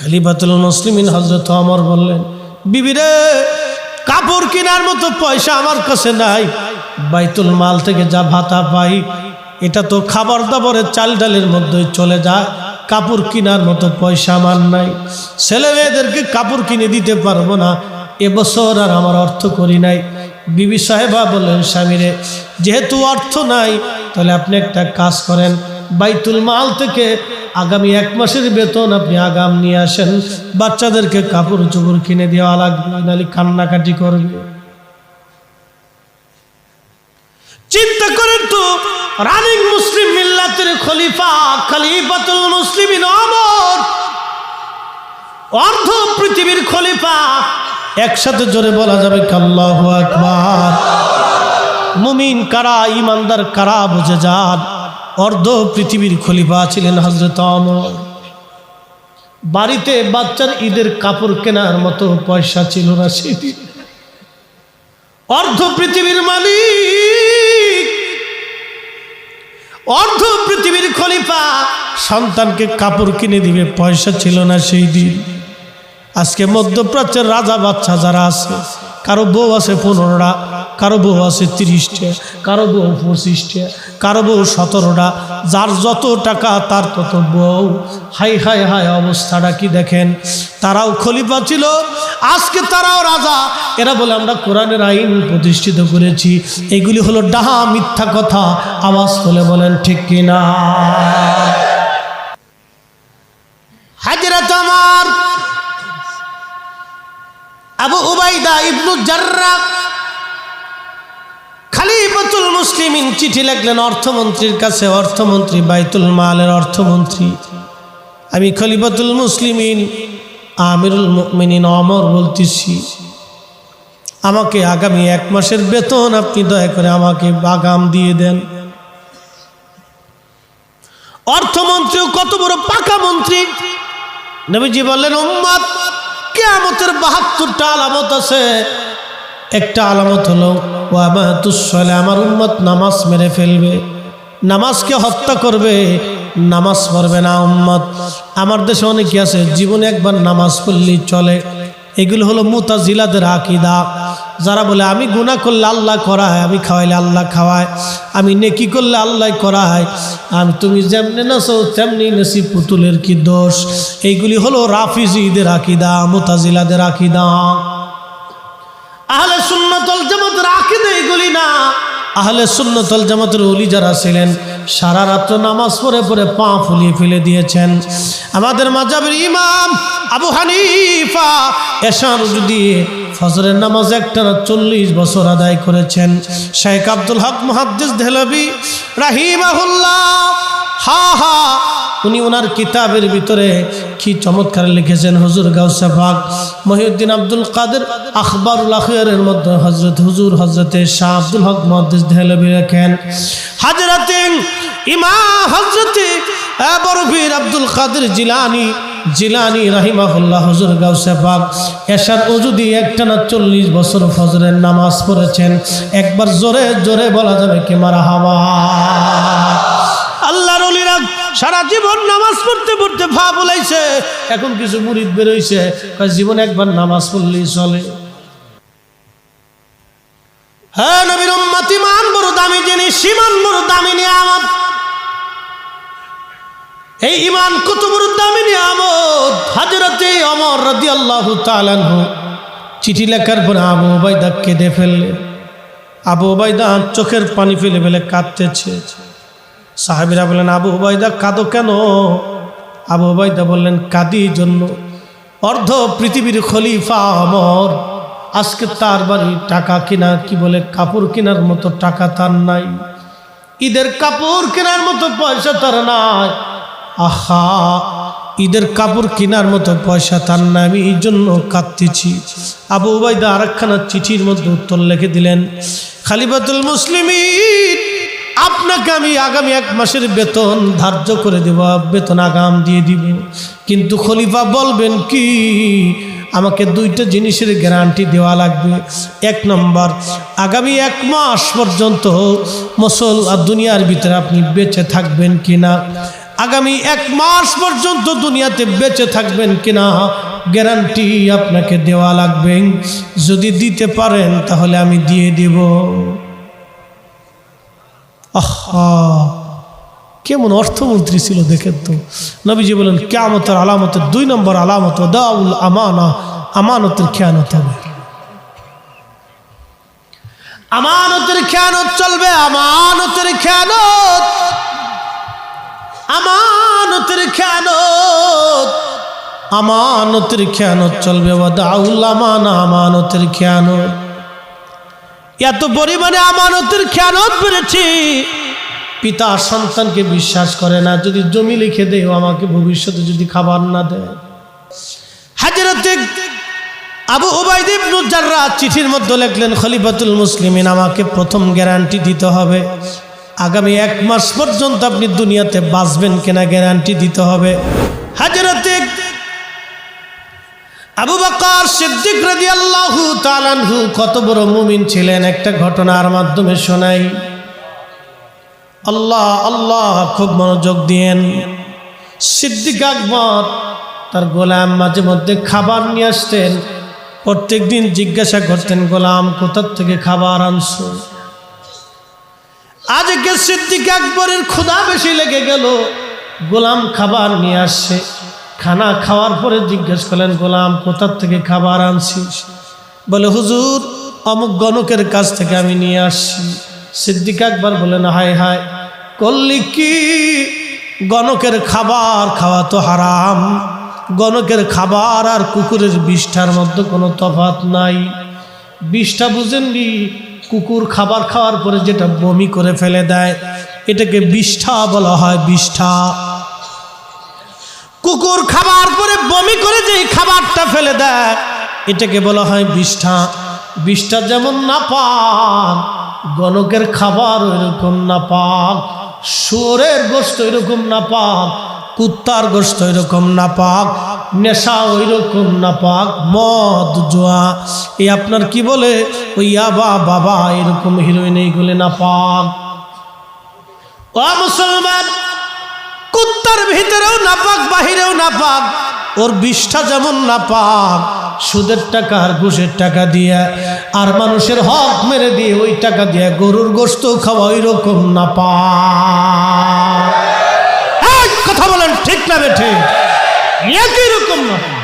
খলিফাতুল মুসলিমিন হযরত ওমর বললেন, বিবি রে, কাপড় কেনার মতো পয়সা আমার কাছে নাই, বাইতুল মাল থেকে যা ভাতা পাই এটা তো খাবার দাবারের চাল ডালের মধ্যে চলে যায়, কাপড় কেনার মতো পয়সা আমার নাই, ছেলে মেয়েদেরকে কাপড় কিনে দিতে পারবো না, এবছর আর আমার অর্থ করি নাই। বিবি সাহেবা বললেন স্বামীরে, যেহেতু অর্থ নাই তাহলে আপনি একটা কাজ করেন, বাইতুল মাল থেকে আগামী 1 মাসের বেতন আপনি আগাম নিয়ে আসেন, বাচ্চাদেরকে কাপড় চোপড় কিনে দেওয়া লাগবে, নাহলে কান্নাকাটি করবে। চিন্তা করেন তো, রানিং মুসলিম মিল্লাতের খলিফা খলিফাতুল মুসলিমিন ওমর, অর্ধ পৃথিবীর খলিফা, একসাথে জোরে বলা যাবে আল্লাহু আকবার। মুমিন কারা, ইমানদার কারা বুঝে যান, অর্ধ পৃথিবীর খলিফা ছিলেন হযরত ওমর। বাড়িতে বাচ্চার ঈদের কাপড় কেনার মতো পয়সা ছিল না সেদিন। অর্ধ পৃথিবীর মালিক, অর্ধ পৃথিবীর খলিফা, সন্তানকে কাপড় কিনে দিবে পয়সা ছিল না সেই দিন। আজকে মধ্যপ্রাচ্যের রাজা বাচ্চা যারা আছে, কারো বউ আছে 15টা, কারো বউ আছে 30টা, কারো বউ 25টা, কারো বউ 17টা, যার যত টাকা তার তত বউ। হাই হাই হাই, অবস্থাটা কি দেখেন। তারাও খলিফা ছিল, আজকে তারাও রাজা। এরা বলে আমরা কোরআনের আইন প্রতিষ্ঠিত করেছি। এগুলি হলো ডাহা মিথ্যা কথা। আওয়াজ তুলে বলেন ঠিক কিনা। হযরত ওমর আবু উবাইদা ইবনু জাররাহ খলিফাতুল মুসলিমিন চিঠি লিখলেন অর্থমন্ত্রীর কাছে। অর্থমন্ত্রী বাইতুল মালের অর্থমন্ত্রী, আমি খলিফাতুল মুসলিমিন আমিরুল মুমিনিন ওমর বলতেছি, আমাকে আগামী 1 মাসের বেতন আপনি দয়া করে আমাকে আগাম দিয়ে দেন। অর্থমন্ত্রীও কত বড় পাকা মন্ত্রী। নবীজি বললেন, উম্মত, কিয়ামতের 72টা আলামত আছে। একটা আলামত হলো ওয়ামাতুসসালাহ, আমার উম্মত নামাজ মেরে ফেলবে, নামাজকে হত্যা করবে, নামাজ পড়বে না উম্মত। আমার দেশে অনেকে আছে জীবনে একবার নামাজ পড়লেই চলে। এগুলো হলো মুতাজিলাদের আকীদা। যারা বলে আমি গুনাহ করলে আল্লাহ করায়, আমি খাওয়াইলে আল্লাহ খাওয়ায়, আমি নেকি করলে আল্লাহ করায়, আমি তুমি যেমনি নাচো তেমনি নাচি, পুতুলের কি দোষ। এইগুলি হলো রাফিজিদের আকীদা, মুতাজিলাদের আকীদা। আহলে সুন্নাত ওয়াল জামাতের আকীদা এগুলি না। আহলে সুন্নাত ওয়াল জামাতের ওলি যারা ছিলেন, সারা রাত নামাজ পড়ে পড়ে পা ফুলিয়ে ফেলে দিয়েছেন। আমাদের মাযহাবের ইমাম আবু হানিফা এশার যদি ফজরের নামাজ একটানা 40 বছর আদায় করেছেন। শেখ আব্দুল হক মুহাদ্দিস দেহলভী রাহিমাহুল্লাহ, উনি ওনার কিতাবের ভিতরে কি চমৎকার লিখেছেন। হুজুর গাউসে পাক মহিউদ্দিন আব্দুল কাদের আখবারুল আখিয়ারের মধ্যে হযরতে শাহ আব্দুল হক মুহাদ্দিস দেহলভী লেখেন, হযরতে ইমাম হযরতে বরফির আব্দুল কাদের জিলানী রাহিমাহুল্লাহ, হুজুর গাউসে পাক এশার ওযু দিয়ে একটানা 40 বছর ফজরের নামাজ পড়েছেন। একবার জোরে জোরে বলা যাবে কি মারহাবা। আল্লাহর ওলিরা সারা জীবন নামাজ পড়তে পড়তে ভা বলাইছে। এখন কিছু মুরিদ বের হইছে, জীবন একবার নামাজ পড়লেই চলে। হ্যাঁ, নবীর উম্মত ঈমান বড় দামি জিনিস, ঈমান বড় দামি নিয়ামত। এই ঈমান কত বড় দামি নিয়ামত। হযরতে ওমর রাদিয়াল্লাহু তাআলা আনহু চিঠি লেখার পর আবু উবাইদা কেঁদে ফেললেন। আবু উবাইদা চোখের পানি ফেলে ফেলে কাঁদতেছে। সাহাবীরা বললেন, আবু উবাইদা কাঁদো কেন? আবু উবাইদা বললেন, কাঁদি জন্য অর্ধ পৃথিবীর খলিফা ওমর, আজকে তার বাড়ি টাকা কিনা কি বলে কাপড় কেনার মতো টাকা তার নাই, ঈদের কাপড় কেনার মতো পয়সা তার নাই। আহা, ঈদের কাপড় কেনার মতো পয়সা তার নাই, আমি এই জন্য কাঁদতেছি। আবু উবাইদা আরেকখানা চিঠির মধ্যে উত্তর লিখে দিলেন, খলিফাতুল মুসলিমিন, আপনাকে আমি আগামী 1 মাসের বেতন ধার্য করে দেব, বেতন আগাম দিয়ে দিব, কিন্তু খলিফা বলবেন কি, আমাকে 2টা জিনিসের গ্যারান্টি দেওয়া লাগবে। 1 নম্বর, আগামী 1 মাস পর্যন্ত দুনিয়ার ভিতরে আপনি বেঁচে থাকবেন কিনা। আগামী 1 মাস পর্যন্ত দুনিয়াতে বেঁচে থাকবেন কিনা গ্যারান্টি আপনাকে দেওয়া লাগবে। যদি দিতে পারেন তাহলে আমি দিয়ে দেব। আহা, কেমন অর্থমন্ত্রী ছিল দেখেন তো। নবীজি বলেন কিয়ামতের আলামতের 2 নম্বর আলামত দাউল আমানা, আমানতের খেয়ানত হবে। আমানতের খেয়ানত চলবে, আমানতের খেয়ানত, আমানতের খেয়ানত, আমানতের খেয়ানত চলবে। দাউল আমানা, আমানতের খেয়ানত। এত পরিমাণে আমানতের খেয়ানত বেড়েছে, পিতা সন্তানকে বিশ্বাস করে না। যদি জমি লিখে দেয় আমাকে ভবিষ্যতে যদি খাবার না দেয়। হযরতে আবু উবাইদা ইবনে জাররাহ চিঠির মধ্যে লিখলেন খলিফাতুল মুসলিমিন আমাকে প্রথম গ্যারান্টি দিতে হবে, আগামী 1 মাস পর্যন্ত আপনি দুনিয়াতে বাঁচবেন কিনা গ্যারান্টি দিতে হবে। হযরতে আবু বকর সিদ্দিক রাদিয়াল্লাহু তাআলা আনহু কত বড় মুমিন ছিলেন একটা ঘটনার মাধ্যমে শোনাই। আল্লাহ আল্লাহ, খুব মনোযোগ দিয়েন। সিদ্দিক আকবর তার গোলাম মাঝে মধ্যে খাবার নিয়ে আসতেন। প্রত্যেক দিন জিজ্ঞাসা করতেন গোলাম কোথা থেকে খাবার আনছো। আজকে সিদ্দিক আকবরের ক্ষুধা বেশি লেগে গেল, গোলাম খাবার নিয়ে আসছে। খানা খাওয়ার পরে জিজ্ঞেস করলেন গোলাম কোথা থেকে খাবার আনছিস। বলে হুজুর অমুক গণকের কাছ থেকে আমি নিয়ে আসছি। সিদ্দিক আকবর বলেন হায় হায়, করলি কি? গণকের খাবার খাওয়া তো হারাম। গণকের খাবার আর কুকুরের বিষ্ঠার মধ্যে কোনো তফাৎ নাই। বিষ্ঠা বুঝেননি? কুকুর খাবার খাওয়ার পরে যেটা বমি করে ফেলে দেয় এটাকে বিষ্ঠা বলা হয়। বিষ্ঠা, কুকুর খাবার পরে বমি করে যে খাবারটা ফেলে দেয় এটাকে বলা হয় বিষ্ঠা। বিষ্ঠা যেমন নাপাক, গণকের খাবার ওইরকম নাপাক, শুয়োরের গোশত ওইরকম নাপাক, কুত্তার গোশত ওইরকম নাপাক, নেশা ওইরকম নাপাক, মদ জুয়া এই আপনার কি বলে ওই ইয়াবা বাবা এরকম হিরোইন এইগুলো নাপাক। ও মুসলমান, কুত্তার ভিতরেও নাপাক বাহিরেও নাপাক। ওর বিষ্ঠা যেমন নাপাক, সুদের টাকা আর ঘুষের টাকা দিয়া আর মানুষের হক মেরে দিয়ে ওই টাকা দিয়া গরুর গোশত খাওয়া ওই রকম নাপাক। কথা বলেন ঠিক না বেঠে? একই রকম নাপাক।